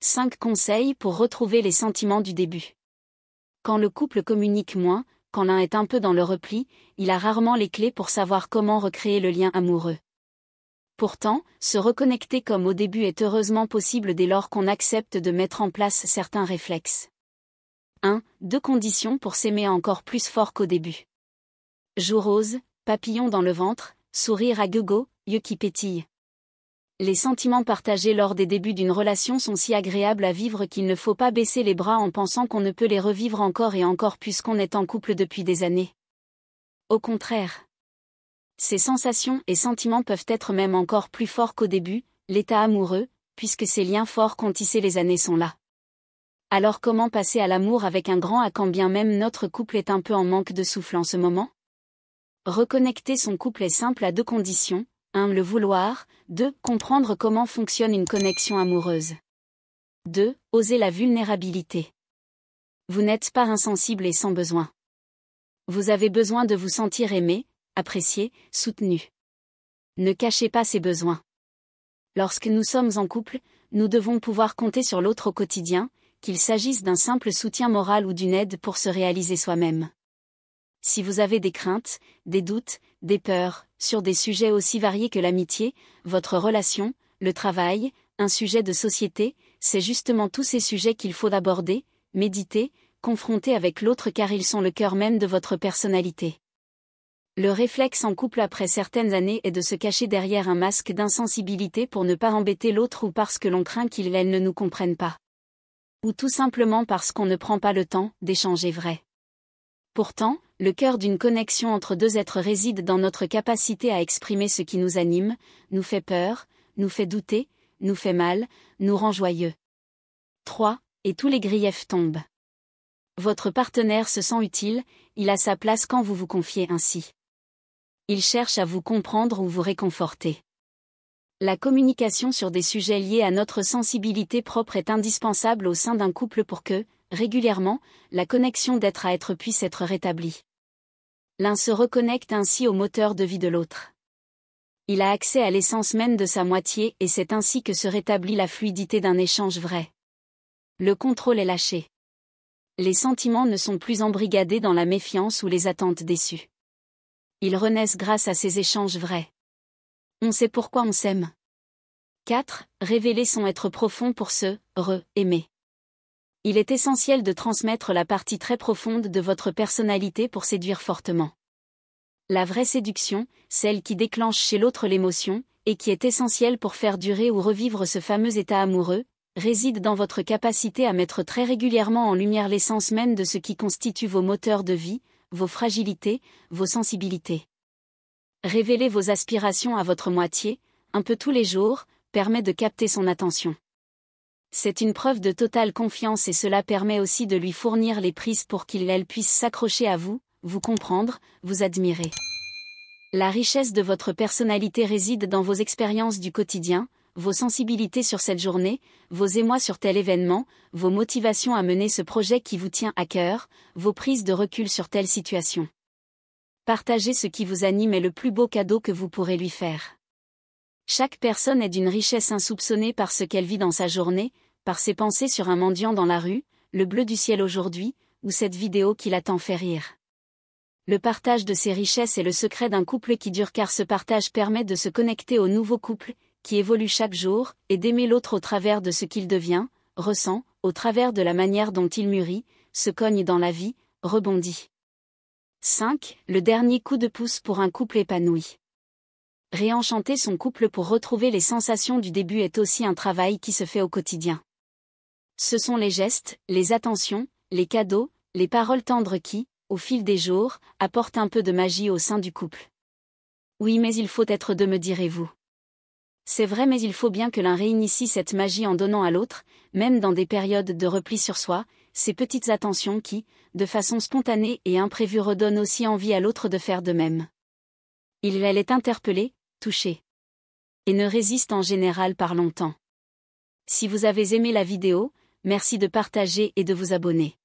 5 conseils pour retrouver les sentiments du début. Quand le couple communique moins, quand l'un est un peu dans le repli, il a rarement les clés pour savoir comment recréer le lien amoureux. Pourtant, se reconnecter comme au début est heureusement possible dès lors qu'on accepte de mettre en place certains réflexes. 1. 2 conditions pour s'aimer encore plus fort qu'au début. Joues roses, papillons dans le ventre, sourire à gogo, yeux qui pétillent. Les sentiments partagés lors des débuts d'une relation sont si agréables à vivre qu'il ne faut pas baisser les bras en pensant qu'on ne peut les revivre encore et encore puisqu'on est en couple depuis des années. Au contraire. Ces sensations et sentiments peuvent être même encore plus forts qu'au début, l'état amoureux, puisque ces liens forts qu'ont tissés les années sont là. Alors comment passer à l'amour avec un grand A quand bien même notre couple est un peu en manque de souffle en ce moment? Reconnecter son couple est simple à 2 conditions. 1. Le vouloir. 2. Comprendre comment fonctionne une connexion amoureuse. 2. Oser la vulnérabilité. Vous n'êtes pas insensible et sans besoin. Vous avez besoin de vous sentir aimé, apprécié, soutenu. Ne cachez pas ces besoins. Lorsque nous sommes en couple, nous devons pouvoir compter sur l'autre au quotidien, qu'il s'agisse d'un simple soutien moral ou d'une aide pour se réaliser soi-même. Si vous avez des craintes, des doutes, des peurs, sur des sujets aussi variés que l'amitié, votre relation, le travail, un sujet de société, c'est justement tous ces sujets qu'il faut aborder, méditer, confronter avec l'autre car ils sont le cœur même de votre personnalité. Le réflexe en couple après certaines années est de se cacher derrière un masque d'insensibilité pour ne pas embêter l'autre ou parce que l'on craint qu'il/elle ne nous comprenne pas. Ou tout simplement parce qu'on ne prend pas le temps d'échanger vrai. Pourtant, le cœur d'une connexion entre 2 êtres réside dans notre capacité à exprimer ce qui nous anime, nous fait peur, nous fait douter, nous fait mal, nous rend joyeux. 3. Et tous les griefs tombent. Votre partenaire se sent utile, il a sa place quand vous vous confiez ainsi. Il cherche à vous comprendre ou vous réconforter. La communication sur des sujets liés à notre sensibilité propre est indispensable au sein d'un couple pour que, régulièrement, la connexion d'être à être puisse être rétablie. L'un se reconnecte ainsi au moteur de vie de l'autre. Il a accès à l'essence même de sa moitié et c'est ainsi que se rétablit la fluidité d'un échange vrai. Le contrôle est lâché. Les sentiments ne sont plus embrigadés dans la méfiance ou les attentes déçues. Ils renaissent grâce à ces échanges vrais. On sait pourquoi on s'aime. 4. Révéler son être profond pour se aimer. Il est essentiel de transmettre la partie très profonde de votre personnalité pour séduire fortement. La vraie séduction, celle qui déclenche chez l'autre l'émotion, et qui est essentielle pour faire durer ou revivre ce fameux état amoureux, réside dans votre capacité à mettre très régulièrement en lumière l'essence même de ce qui constitue vos moteurs de vie, vos fragilités, vos sensibilités. Révéler vos aspirations à votre moitié, un peu tous les jours, permet de capter son attention. C'est une preuve de totale confiance et cela permet aussi de lui fournir les prises pour qu'il/elle puisse s'accrocher à vous, vous comprendre, vous admirer. La richesse de votre personnalité réside dans vos expériences du quotidien, vos sensibilités sur cette journée, vos émois sur tel événement, vos motivations à mener ce projet qui vous tient à cœur, vos prises de recul sur telle situation. Partager ce qui vous anime est le plus beau cadeau que vous pourrez lui faire. Chaque personne est d'une richesse insoupçonnée par ce qu'elle vit dans sa journée, par ses pensées sur un mendiant dans la rue, le bleu du ciel aujourd'hui, ou cette vidéo qui l'a tant fait rire. Le partage de ces richesses est le secret d'un couple qui dure car ce partage permet de se connecter au nouveau couple, qui évolue chaque jour, et d'aimer l'autre au travers de ce qu'il devient, ressent, au travers de la manière dont il mûrit, se cogne dans la vie, rebondit. 5. Le dernier coup de pouce pour un couple épanoui. Réenchanter son couple pour retrouver les sensations du début est aussi un travail qui se fait au quotidien. Ce sont les gestes, les attentions, les cadeaux, les paroles tendres qui, au fil des jours, apportent un peu de magie au sein du couple. Oui, mais il faut être deux, me direz-vous. C'est vrai, mais il faut bien que l'un réinitie cette magie en donnant à l'autre, même dans des périodes de repli sur soi, ces petites attentions qui, de façon spontanée et imprévue, redonnent aussi envie à l'autre de faire de même. Elle est interpellée, touchée. Et ne résiste en général pas longtemps. Si vous avez aimé la vidéo, merci de partager et de vous abonner.